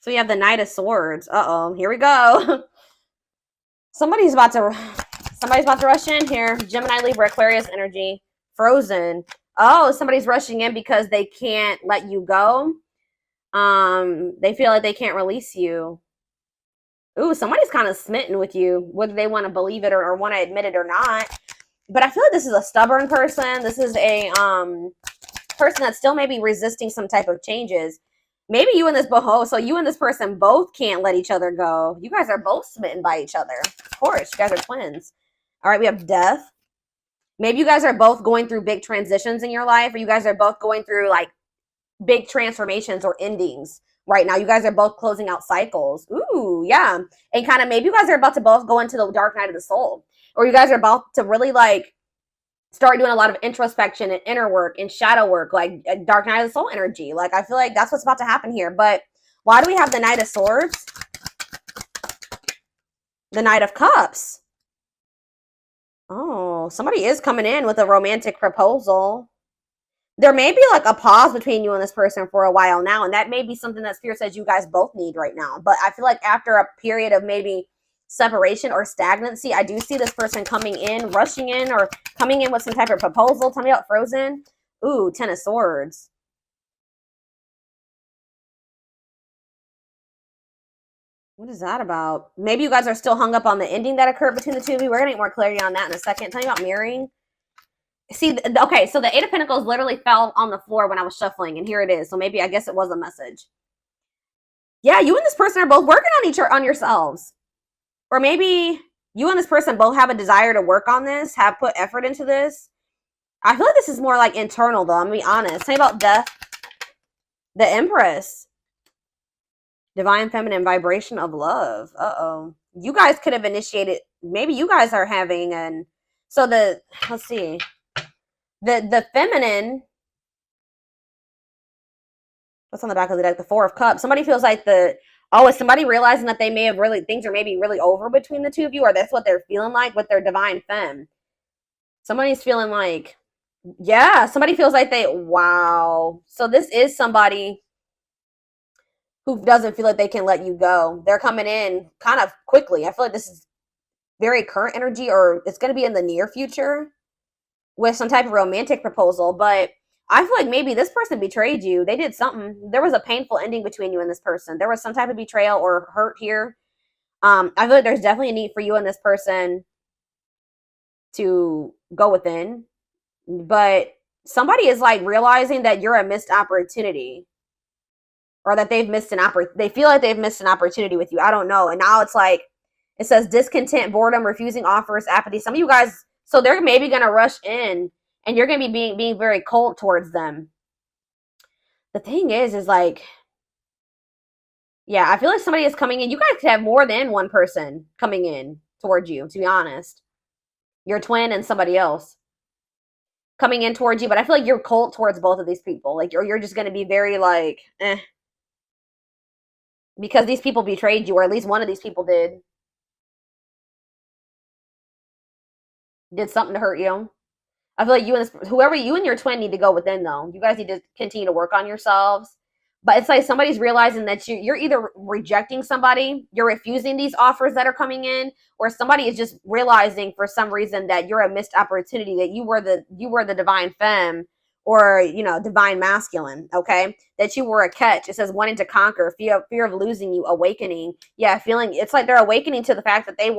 So you have the Knight of Swords. Uh-oh, here we go. Somebody's about to rush in here. Gemini, Libra, Aquarius energy. Frozen. Oh, somebody's rushing in because they can't let you go. They feel like they can't release you. Ooh, somebody's kind of smitten with you, whether they want to believe it or want to admit it or not. But I feel like this is a stubborn person. This is a person that's still maybe resisting some type of changes. Maybe you and this so you and this person both can't let each other go. You guys are both smitten by each other. Of course, you guys are twins. All right, we have death. Maybe you guys are both going through big transitions in your life, or you guys are both going through like big transformations or endings right now. You guys are both closing out cycles. Ooh, yeah. And kind of maybe you guys are about to both go into the dark night of the soul, or you guys are about to really like start doing a lot of introspection and inner work and shadow work, like dark night of the soul energy. Like, I feel like that's what's about to happen here. But why do we have the Knight of Swords? The Knight of Cups. Oh, somebody is coming in with a romantic proposal. There may be like a pause between you and this person for a while now, and that may be something that Spirit says you guys both need right now. But I feel like after a period of maybe separation or stagnancy, I do see this person coming in, rushing in, or coming in with some type of proposal. Tell me about Frozen. Ooh, Ten of Swords. What is that about? Maybe you guys are still hung up on the ending that occurred between the two of you. We're going to get more clarity on that in a second. Tell me about mirroring. See, okay, so the Eight of Pentacles literally fell on the floor when I was shuffling, and here it is. So maybe, I guess it was a message. Yeah, you and this person are both working on yourselves. Or maybe you and this person both have a desire to work on this, have put effort into this. I feel like this is more like internal, though. I'm going to be honest. Tell me about death. The Empress. Divine feminine vibration of love. Uh-oh. You guys could have initiated, maybe you guys are having an, so let's see. The feminine, what's on the back of the deck? The Four of Cups. Somebody feels like is somebody realizing that they may have things are maybe really over between the two of you, or that's what they're feeling like with their divine femme. Somebody's feeling like, yeah, somebody feels like wow. So this is somebody who doesn't feel like they can let you go. They're coming in kind of quickly. I feel like this is very current energy, or it's going to be in the near future with some type of romantic proposal. But I feel like maybe this person betrayed you. They did something. There was a painful ending between you and this person. There was some type of betrayal or hurt here. I feel like there's definitely a need for you and this person to go within. But somebody is like realizing that you're a missed opportunity, or that they've missed they feel like they've missed an opportunity with you. I don't know. And now it's like, it says discontent, boredom, refusing offers, apathy. Some of you guys, so they're maybe going to rush in, and you're going to be being very cold towards them. The thing is like, yeah, I feel like somebody is coming in. You guys could have more than one person coming in towards you, to be honest. Your twin and somebody else coming in towards you. But I feel like you're cold towards both of these people. Like, you're just going to be very like, eh. Because these people betrayed you, or at least one of these people did something to hurt you. I feel like you and your twin need to go within, though. You guys need to continue to work on yourselves. But it's like somebody's realizing that you're either rejecting somebody, you're refusing these offers that are coming in, or somebody is just realizing for some reason that you're a missed opportunity, that you were the divine femme, or divine masculine. Okay, that you were a catch. It says wanting to conquer, fear of losing you, awakening. Yeah, feeling it's like they're awakening to the fact that they're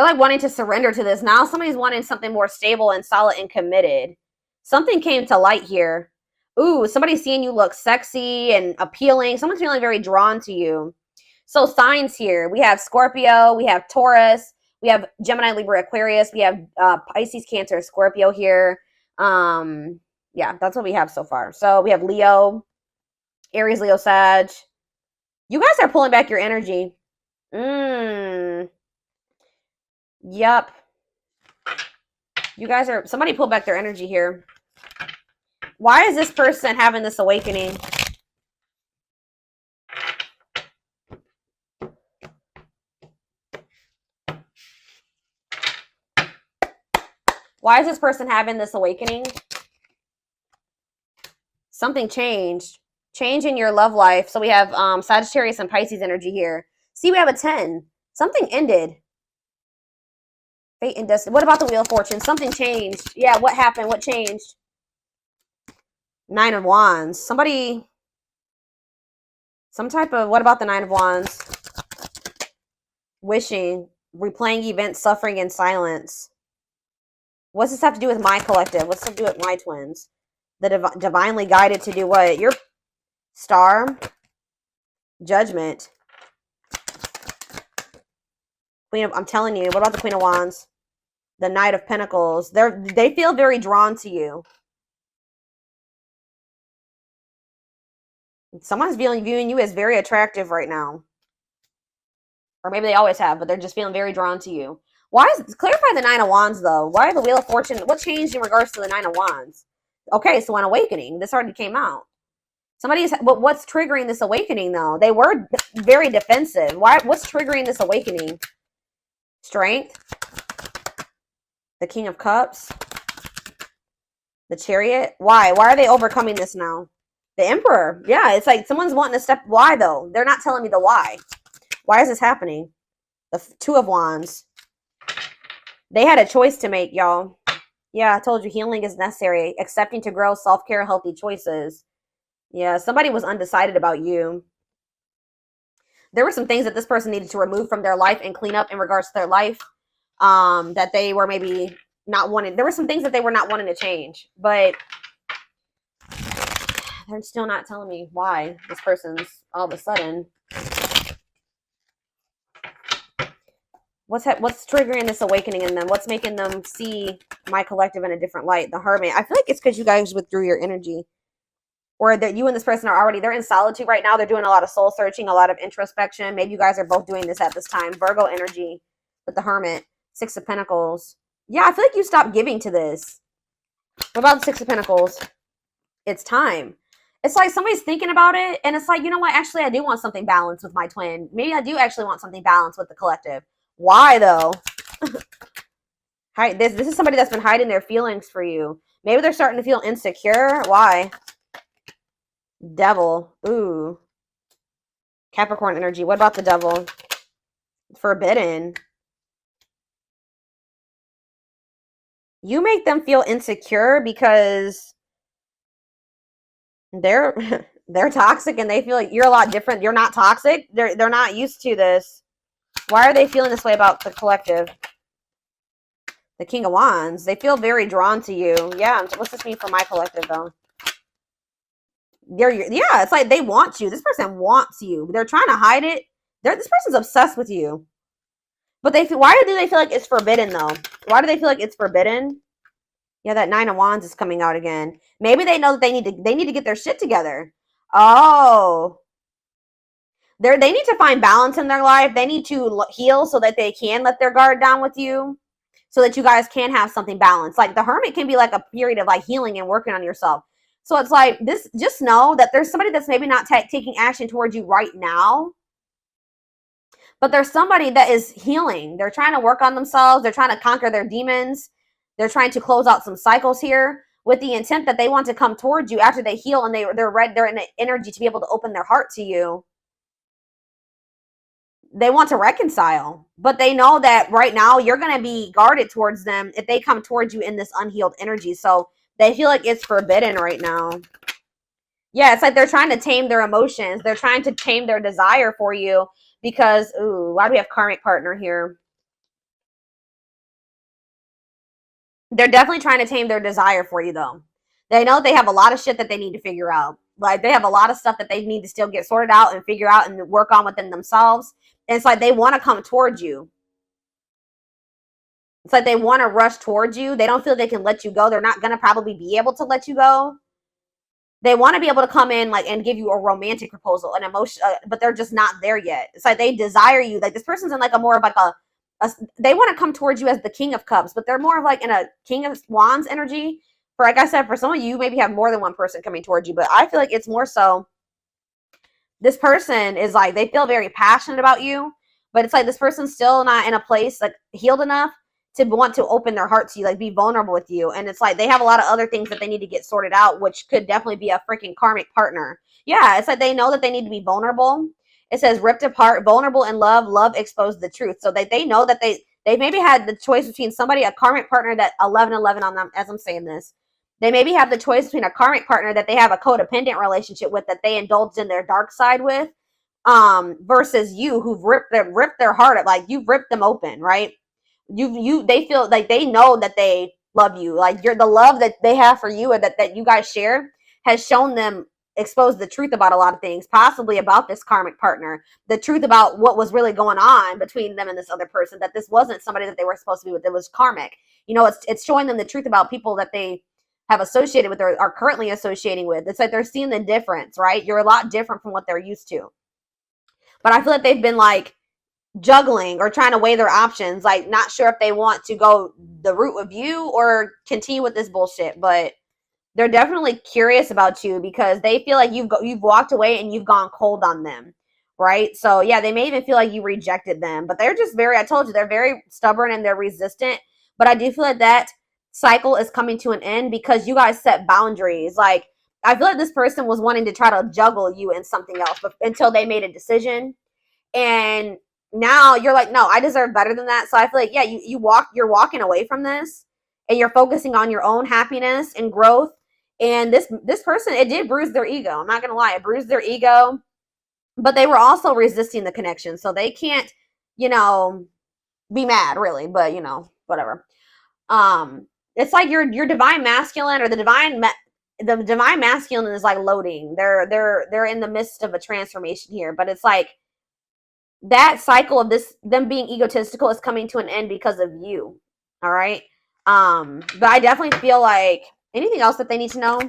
like wanting to surrender to this. Now somebody's wanting something more stable and solid and committed. Something came to light here. Ooh, somebody's seeing you look sexy and appealing. Someone's feeling very drawn to you. So signs here. We have Scorpio. We have Taurus. We have Gemini, Libra, Aquarius. We have Pisces, Cancer, Scorpio here. Yeah, that's what we have so far. So we have Leo, Aries, Leo, Sag. You guys are pulling back your energy. Yep. You guys are, somebody pulled back their energy here. Why is this person having this awakening? Why is this person having this awakening? Something changed. Change in your love life. So we have Sagittarius and Pisces energy here. See, we have a 10. Something ended. Fate and destiny. What about the Wheel of Fortune? Something changed. Yeah, what happened? What changed? 9 of Wands. Somebody... Some type of... What about the 9 of Wands? Wishing. Replaying events, suffering in silence. What's this have to do with my collective? What's this have to do with my twins? The divinely guided to do what? Your Star. Judgment. Queen of... I'm telling you. What about the Queen of Wands? The Knight of Pentacles. They feel very drawn to you. Someone's viewing you as very attractive right now. Or maybe they always have, but they're just feeling very drawn to you. Why is... Clarify the 9 of Wands, though. Why the Wheel of Fortune? What changed in regards to the 9 of Wands? Okay, so an awakening. This already came out. Somebody's... What's triggering this awakening, though? They were very defensive. What's triggering this awakening? Strength. The King of Cups. The Chariot. Why? Why are they overcoming this now? The Emperor. Yeah, it's like someone's wanting to step... Why, though? They're not telling me the why. Why is this happening? The 2 of Wands. They had a choice to make, y'all. Yeah, I told you healing is necessary. Accepting to grow, self-care, healthy choices. Yeah, somebody was undecided about you. There were some things that this person needed to remove from their life and clean up in regards to their life. That they were maybe not wanting. There were some things that they were not wanting to change. But they're still not telling me why this person's all of a sudden... What's triggering this awakening in them? What's making them see my collective in a different light? The Hermit. I feel like it's because you guys withdrew your energy. Or that you and this person are already... They're in solitude right now. They're doing a lot of soul searching, a lot of introspection. Maybe you guys are both doing this at this time. Virgo energy with the Hermit. 6 of Pentacles. Yeah, I feel like you stopped giving to this. What about the 6 of Pentacles? It's time. It's like somebody's thinking about it. And it's like, you know what? Actually, I do want something balanced with my twin. Maybe I do actually want something balanced with the collective. Why, though? This is somebody that's been hiding their feelings for you. Maybe they're starting to feel insecure. Why? Devil. Ooh. Capricorn energy. What about the Devil? Forbidden. You make them feel insecure because they're toxic and they feel like you're a lot different. You're not toxic. They're not used to this. Why are they feeling this way about the collective? The King of Wands. They feel very drawn to you. Yeah. What's this mean for my collective, though? Yeah, it's like they want you. This person wants you. They're trying to hide it. This person's obsessed with you. But why do they feel like it's forbidden, though? Why do they feel like it's forbidden? Yeah, that 9 of Wands is coming out again. Maybe they know that they need to get their shit together. Oh. They need to find balance in their life. They need to heal so that they can let their guard down with you. So that you guys can have something balanced. Like the Hermit can be like a period of like healing and working on yourself. So it's like this, just know that there's somebody that's maybe not taking action towards you right now. But there's somebody that is healing. They're trying to work on themselves. They're trying to conquer their demons. They're trying to close out some cycles here with the intent that they want to come towards you after they heal and they're in the energy to be able to open their heart to you. They want to reconcile, but they know that right now you're going to be guarded towards them if they come towards you in this unhealed energy. So they feel like it's forbidden right now. Yeah, it's like they're trying to tame their emotions. They're trying to tame their desire for you because, ooh, why do we have karmic partner here? They're definitely trying to tame their desire for you, though. They know they have a lot of shit that they need to figure out. Like, they have a lot of stuff that they need to still get sorted out and figure out and work on within themselves. And it's like they want to come towards you. It's like they want to rush towards you. They don't feel they can let you go. They're not going to probably be able to let you go. They want to be able to come in like and give you a romantic proposal, an emotion, but they're just not there yet. It's like they desire you. Like this person's in like a more of like they want to come towards you as the King of Cups, but they're more of like in a King of Wands energy. For like I said, for some of you, maybe have more than one person coming towards you, but I feel like it's more so this person is like, they feel very passionate about you, but it's like this person's still not in a place like healed enough to want to open their heart to you, like be vulnerable with you. And it's like they have a lot of other things that they need to get sorted out, which could definitely be a freaking karmic partner. Yeah, it's like they know that they need to be vulnerable. It says ripped apart, vulnerable in love, love exposed the truth. So they know that they maybe had the choice between somebody, a karmic partner that 1111 on them, as I'm saying this. They maybe have the choice between a karmic partner that they have a codependent relationship with, that they indulged in their dark side with, versus you, who've ripped their heart up, like you've ripped them open, right? They feel like they know that they love you, like you're the love that they have for you, and that you guys share has shown them, exposed the truth about a lot of things, possibly about this karmic partner, the truth about what was really going on between them and this other person, that this wasn't somebody that they were supposed to be with, it was karmic. You know, it's showing them the truth about people that they have associated with or are currently associating with. It's like they're seeing the difference, right? You're a lot different from what they're used to. But I feel like they've been like juggling or trying to weigh their options, like not sure if they want to go the route of you or continue with this bullshit. But they're definitely curious about you because they feel like you've walked away and you've gone cold on them, right? So yeah, they may even feel like you rejected them, but they're just I told you, they're very stubborn and they're resistant. But I do feel like that cycle is coming to an end because you guys set boundaries. Like, I feel like this person was wanting to try to juggle you in something else, but until they made a decision. And now you're like, no, I deserve better than that. So I feel like, yeah, you're walking away from this and you're focusing on your own happiness and growth. And this person, it did bruise their ego. I'm not going to lie. It bruised their ego, but they were also resisting the connection. So they can't, be mad really, but whatever. It's like your divine masculine or the divine masculine is like loading. They're in the midst of a transformation here, but it's like that cycle of them being egotistical is coming to an end because of you. All right. But I definitely feel like anything else that they need to know.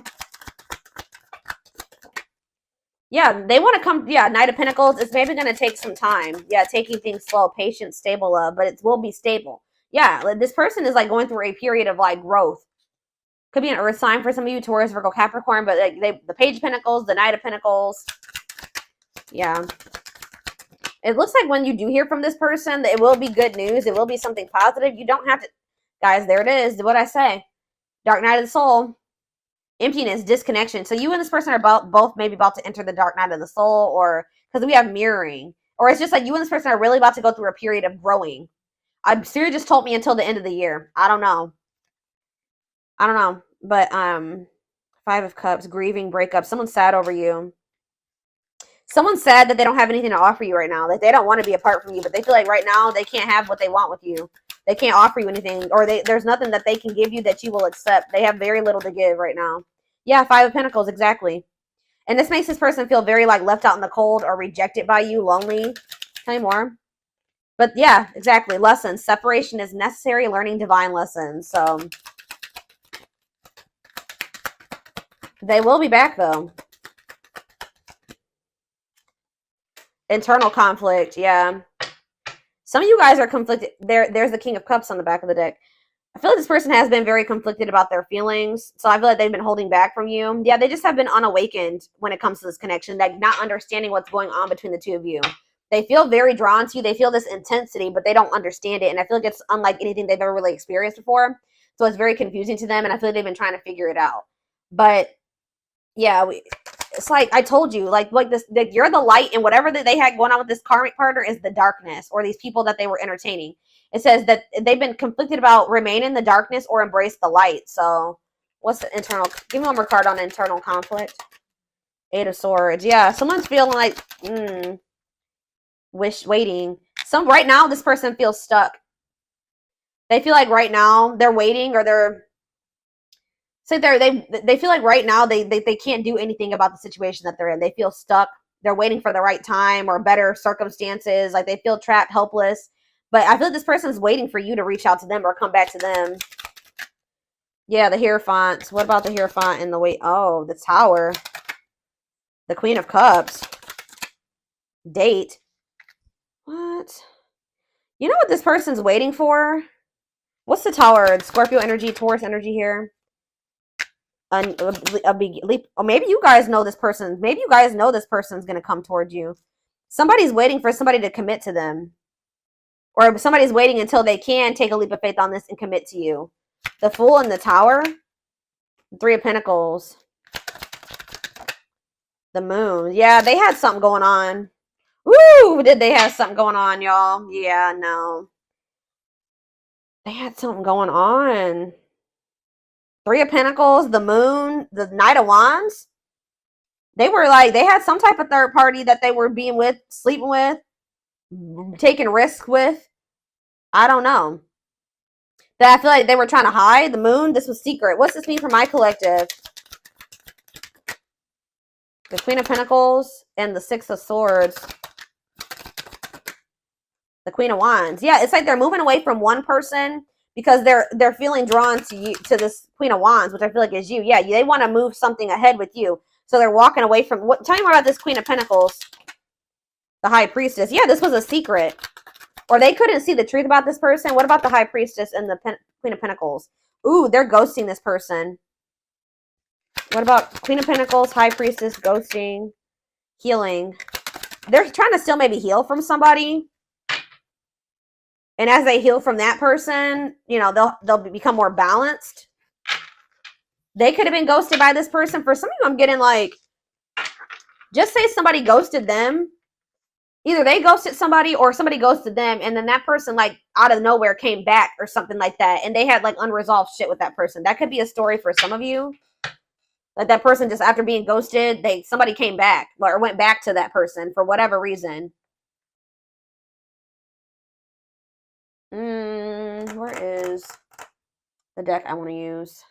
Yeah, they want to come. Yeah, Knight of Pentacles. It's maybe going to take some time. Yeah, taking things slow, patient, stable love, but it will be stable. Yeah, this person is like going through a period of like growth. Could be an earth sign for some of you, Taurus, Virgo, Capricorn, but like the Page of Pentacles, the Knight of Pentacles. Yeah. It looks like when you do hear from this person, it will be good news. It will be something positive. You don't have to, guys, there it is. What I say. Dark night of the soul. Emptiness, disconnection. So you and this person are both maybe about to enter the dark night of the soul, or because we have mirroring. Or it's just like you and this person are really about to go through a period of growing. Siri just told me until the end of the year. I don't know. But Five of Cups, grieving, breakup. Someone's sad over you. Someone's sad that they don't have anything to offer you right now. That they don't want to be apart from you, but they feel like right now they can't have what they want with you. They can't offer you anything, or there's nothing that they can give you that you will accept. They have very little to give right now. Yeah, Five of Pentacles, exactly. And this makes this person feel very like left out in the cold or rejected by you, lonely. Tell me more. But yeah, exactly. Lessons. Separation is necessary, learning divine lessons. So they will be back though. Internal conflict, yeah. Some of you guys are conflicted. There's the King of Cups on the back of the deck. I feel like this person has been very conflicted about their feelings. So I feel like they've been holding back from you. Yeah, they just have been unawakened when it comes to this connection. Like not understanding what's going on between the two of you. They feel very drawn to you. They feel this intensity, but they don't understand it. And I feel like it's unlike anything they've ever really experienced before. So it's very confusing to them. And I feel like they've been trying to figure it out. But yeah, it's like I told you, like this, that you're the light, and whatever that they had going on with this karmic partner is the darkness, or these people that they were entertaining. It says that they've been conflicted about remain in the darkness or embrace the light. So what's the internal? Give me one more card on internal conflict. Eight of Swords. Yeah, someone's feeling like waiting. Right now, this person feels stuck. They feel like right now they're waiting, or they're. So they feel like right now they can't do anything about the situation that they're in. They feel stuck. They're waiting for the right time or better circumstances. Like they feel trapped, helpless. But I feel like this person's waiting for you to reach out to them or come back to them. Yeah, the Hierophant. What about the Hierophant in the wait? Oh, the Tower. The Queen of Cups. Date. What? You know what this person's waiting for? What's the Tower? Scorpio energy, Taurus energy here. A big leap. Or maybe you guys know this person. Maybe you guys know this person's going to come towards you. Somebody's waiting for somebody to commit to them. Or somebody's waiting until they can take a leap of faith on this and commit to you. The Fool and the Tower. 3 of Pentacles. The Moon. Yeah, they had something going on. Woo! Did they have something going on, y'all? Yeah, no. They had something going on. 3 of Pentacles, the Moon, the Knight of Wands. They were like, they had some type of third party that they were being with, sleeping with, taking risks with. I don't know. That I feel like they were trying to hide. The Moon, this was secret. What's this mean for my collective? The Queen of Pentacles and the 6 of Swords. The Queen of Wands. Yeah, it's like they're moving away from one person because they're feeling drawn to you, to this Queen of Wands, which I feel like is you. Yeah, they want to move something ahead with you. So they're walking away from what? Tell me more about this Queen of Pentacles. The High Priestess. Yeah, this was a secret. Or they couldn't see the truth about this person. What about the High Priestess and the Queen of Pentacles? Ooh, they're ghosting this person. What about Queen of Pentacles, High Priestess, ghosting, healing? They're trying to still maybe heal from somebody. And as they heal from that person, you know, they'll become more balanced. They could have been ghosted by this person. For some of you, I'm getting like, just say somebody ghosted them. Either they ghosted somebody or somebody ghosted them, and then that person like out of nowhere came back or something like that, and they had like unresolved shit with that person. That could be a story for some of you. Like that person just after being ghosted, somebody came back or went back to that person for whatever reason. Where is the deck I want to use?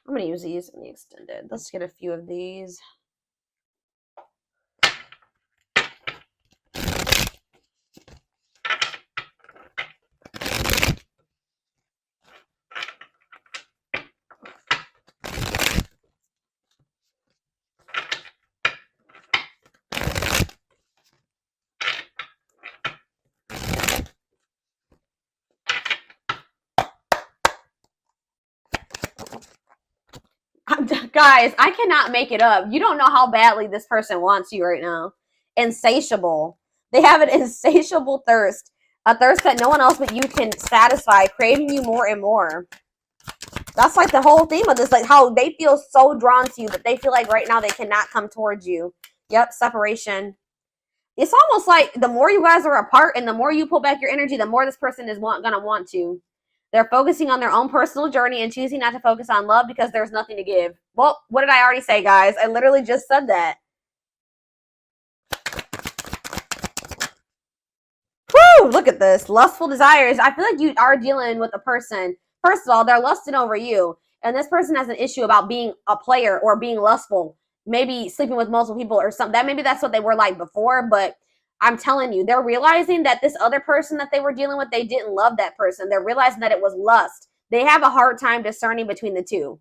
I'm going to use these in the extended. Let's get a few of these. Guys, I cannot make it up. You don't know how badly this person wants you right now. Insatiable. They have an insatiable thirst. A thirst that no one else but you can satisfy, craving you more and more. That's like the whole theme of this, like how they feel so drawn to you, but they feel like right now they cannot come towards you. Yep, separation. It's almost like the more you guys are apart and the more you pull back your energy, the more this person is gonna want to. They're focusing on their own personal journey and choosing not to focus on love because there's nothing to give. Well, what did I already say, guys? I literally just said that. Woo! Look at this. Lustful desires. I feel like you are dealing with a person. First of all, they're lusting over you. And this person has an issue about being a player or being lustful. Maybe sleeping with multiple people or something. Maybe that's what they were like before, but I'm telling you, they're realizing that this other person that they were dealing with, they didn't love that person. They're realizing that it was lust. They have a hard time discerning between the two.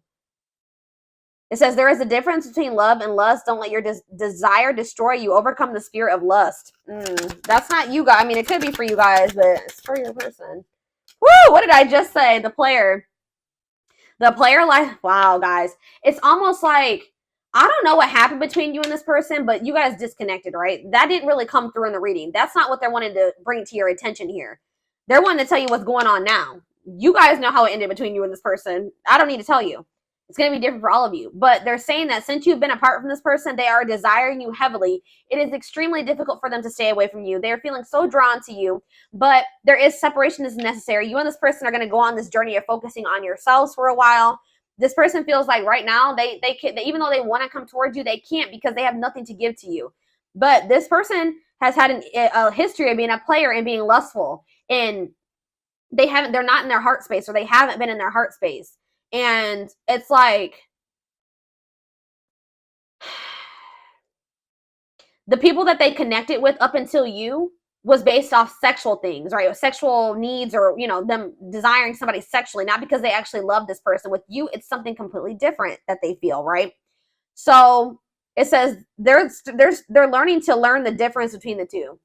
It says there is a difference between love and lust. Don't let your desire destroy you. Overcome the spirit of lust. That's not you guys. I mean, it could be for you guys, but it's for your person. Woo! What did I just say? The player. The player life. Wow, guys. It's almost like, I don't know what happened between you and this person, but you guys disconnected, right? That didn't really come through in the reading. That's not what they're wanting to bring to your attention here. They're wanting to tell you what's going on now. You guys know how it ended between you and this person. I don't need to tell you. It's going to be different for all of you. But they're saying that since you've been apart from this person, they are desiring you heavily. It is extremely difficult for them to stay away from you. They're feeling so drawn to you, but there is separation is necessary. You and this person are going to go on this journey of focusing on yourselves for a while. This person feels like right now they can, even though they want to come towards you, they can't because they have nothing to give to you. But this person has had a history of being a player and being lustful, and they're not in their heart space, or they haven't been in their heart space. And it's like the people that they connected with up until you was based off sexual things, right? Or sexual needs, or, you know, them desiring somebody sexually, not because they actually love this person. With you, it's something completely different that they feel, right? So it says they're learning to learn the difference between the two.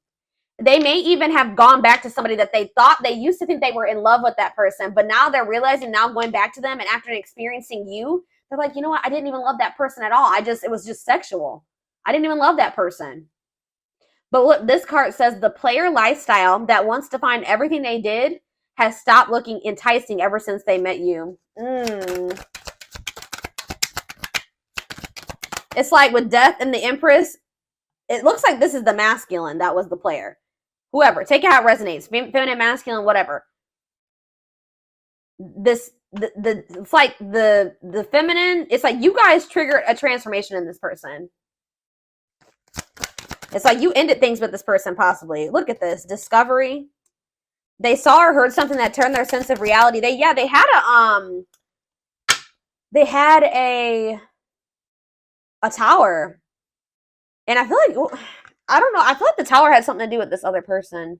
They may even have gone back to somebody that they thought they used to think they were in love with that person, but now they're realizing, now going back to them and after experiencing you, They're like, you know what? I didn't even love that person at all. It was just sexual. I didn't even love that person. But look, this card says the player lifestyle that wants to find everything they did has stopped looking enticing ever since they met you. It's like with Death and the Empress, it looks like this is the masculine that was the player. Whoever, take it how it resonates. Feminine, masculine, whatever. It's like the feminine, it's like you guys triggered a transformation in this person. It's like you ended things with this person, possibly. Look at this. Discovery. They saw or heard something that turned their sense of reality. They had a tower. And I feel like, I don't know, I feel like the tower had something to do with this other person.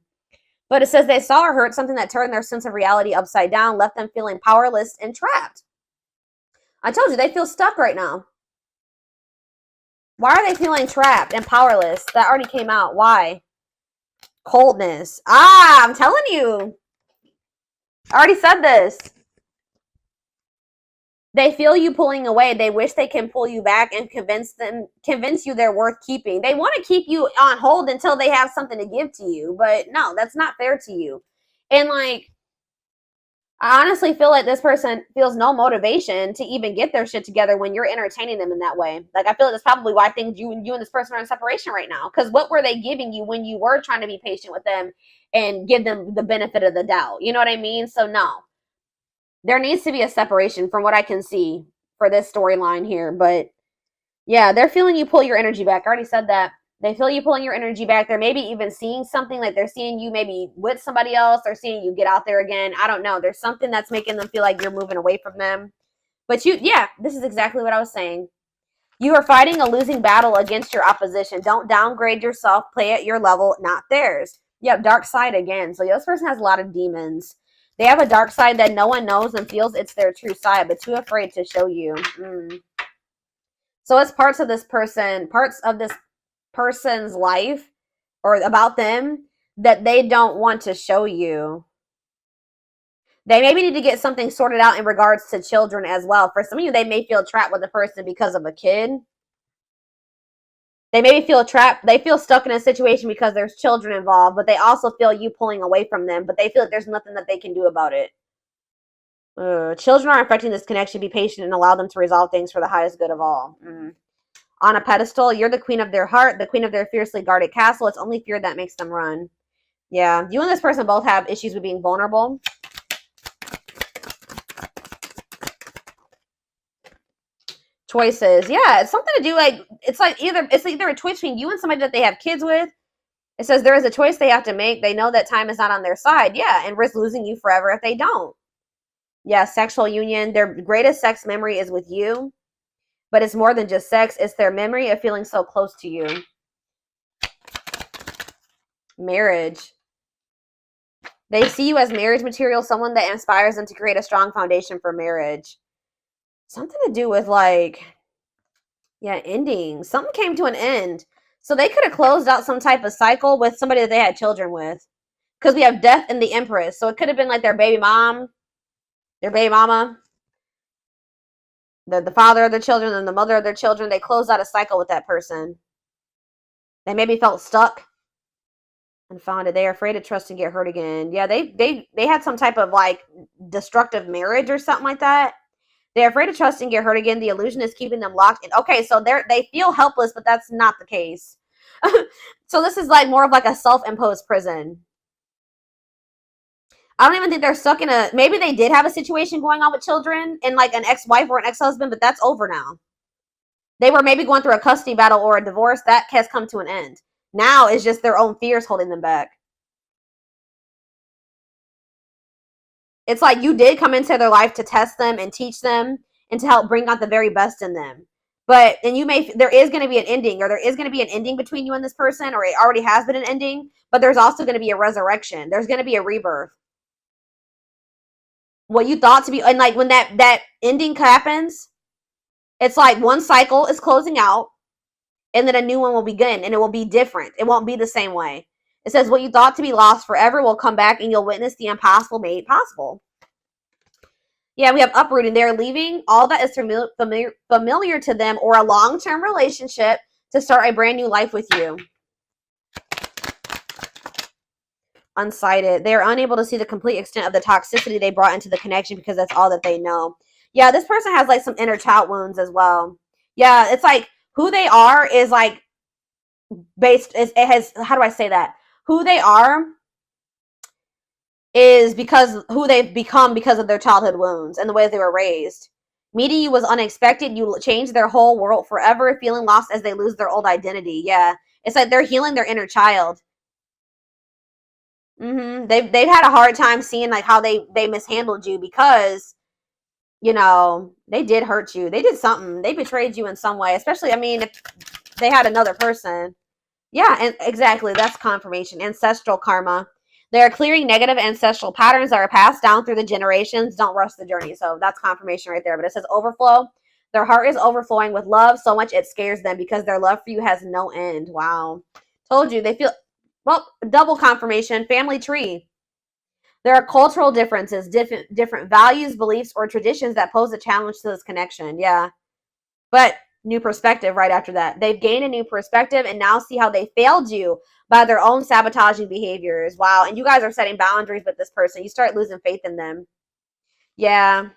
But it says they saw or heard something that turned their sense of reality upside down, left them feeling powerless and trapped. I told you, they feel stuck right now. Why are they feeling trapped and powerless? That already came out. Why? Coldness. I'm telling you. I already said this. They feel you pulling away. They wish they can pull you back and convince you they're worth keeping. They want to keep you on hold until they have something to give to you. But no, that's not fair to you. And like, I honestly feel like this person feels no motivation to even get their shit together when you're entertaining them in that way. Like, I feel like that's probably why things you and this person are in separation right now. Because what were they giving you when you were trying to be patient with them and give them the benefit of the doubt? You know what I mean? So no, there needs to be a separation from what I can see for this storyline here. But yeah, they're feeling you pull your energy back. I already said that. They feel you pulling your energy back. They're maybe even seeing something, like they're seeing you maybe with somebody else. They're seeing you get out there again. I don't know. There's something that's making them feel like you're moving away from them. But this is exactly what I was saying. You are fighting a losing battle against your opposition. Don't downgrade yourself. Play at your level, not theirs. Yep, dark side again. So this person has a lot of demons. They have a dark side that no one knows and feels it's their true side, but too afraid to show you. So it's parts of this person's life or about them that they don't want to show you. They maybe need to get something sorted out in regards to children as well. For some of you, they may feel trapped with a person because of a kid. They maybe feel trapped. They feel stuck in a situation because there's children involved, but they also feel you pulling away from them, but they feel like there's nothing that they can do about it. Children are affecting this connection. Be patient and allow them to resolve things for the highest good of all. On a pedestal, you're the queen of their heart, the queen of their fiercely guarded castle. It's only fear that makes them run. Yeah, you and this person both have issues with being vulnerable. Choices. Yeah, it's something to do, like, it's either a choice between you and somebody that they have kids with. It says there is a choice they have to make. They know that time is not on their side. Yeah, and risk losing you forever if they don't. Yeah, sexual union. Their greatest sex memory is with you. But it's more than just sex. It's their memory of feeling so close to you. Marriage. They see you as marriage material, someone that inspires them to create a strong foundation for marriage. Something to do with, like, ending. Something came to an end. So they could have closed out some type of cycle with somebody that they had children with. Because we have Death and the Empress. So it could have been like their baby mama, the father of their children, and the mother of their children. They closed out a cycle with that person. They maybe felt stuck and found it. They are afraid to trust and get hurt again. Yeah, they had some type of, like, destructive marriage or something like that. They're afraid to trust and get hurt again. The illusion is keeping them locked in. Okay, so they feel helpless, but that's not the case. So this is like more of like a self-imposed prison. I don't even think they're stuck in a... Maybe they did have a situation going on with children and like an ex-wife or an ex-husband, but that's over now. They were maybe going through a custody battle or a divorce. That has come to an end. Now it's just their own fears holding them back. It's like you did come into their life to test them and teach them and to help bring out the very best in them. But then there is going to be an ending, or there is going to be an ending between you and this person, or it already has been an ending, but there's also going to be a resurrection. There's going to be a rebirth. What you thought to be, and like when that ending happens, it's like one cycle is closing out and then a new one will begin, and it will be different. It won't be the same way. It says what you thought to be lost forever will come back, and you'll witness the impossible made possible. Yeah, we have uprooting. They're leaving all that is familiar to them or a long-term relationship to start a brand new life with you. Unsighted. They are unable to see the complete extent of the toxicity they brought into the connection because that's all that they know. Yeah, this person has like some inner child wounds as well. Yeah, it's like who they are is like based, it has, how do I say that? Who they are is because who they've become because of their childhood wounds and the way they were raised. Meeting you was unexpected. You changed their whole world forever, feeling lost as they lose their old identity. Yeah, it's like they're healing their inner child. They've had a hard time seeing like how they mishandled you because you know they did hurt you. They did something. They betrayed you in some way. Especially, I mean, if they had another person. Yeah, and exactly. That's confirmation. Ancestral karma. They are clearing negative ancestral patterns that are passed down through the generations. Don't rush the journey. So that's confirmation right there. But it says overflow. Their heart is overflowing with love so much it scares them because their love for you has no end. Wow. Told you. They feel, well, double confirmation. Family tree. There are cultural differences, different values, beliefs, or traditions that pose a challenge to this connection. Yeah. But new perspective right after that. They've gained a new perspective and now see how they failed you by their own sabotaging behaviors. Wow. And you guys are setting boundaries with this person. You start losing faith in them. Yeah.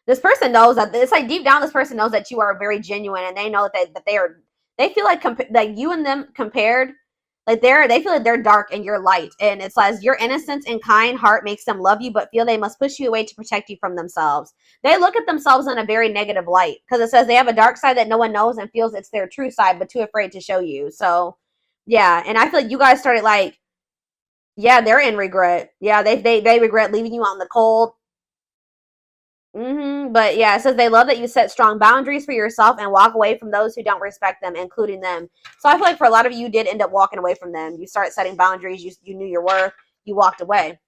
This person knows that it's like deep down, this person knows that you are very genuine and they know that they feel like like you and them compared, like they feel like they're dark and you're light. And it says your innocence and kind heart makes them love you, but feel they must push you away to protect you from themselves. They look at themselves in a very negative light because it says they have a dark side that no one knows and feels it's their true side, but too afraid to show you. So yeah. And I feel like you guys started like, yeah, they're in regret. Yeah. They regret leaving you out in the cold. But yeah, it says they love that you set strong boundaries for yourself and walk away from those who don't respect them, including them. So I feel like for a lot of you did end up walking away from them. You start setting boundaries. You knew your worth. You walked away,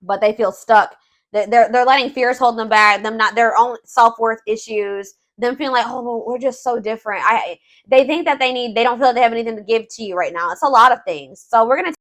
but they feel stuck. They're letting fears hold them back. Them not their own self-worth issues. Them feeling like, oh, well, we're just so different. They think that they don't feel like they have anything to give to you right now. It's a lot of things. So we're gonna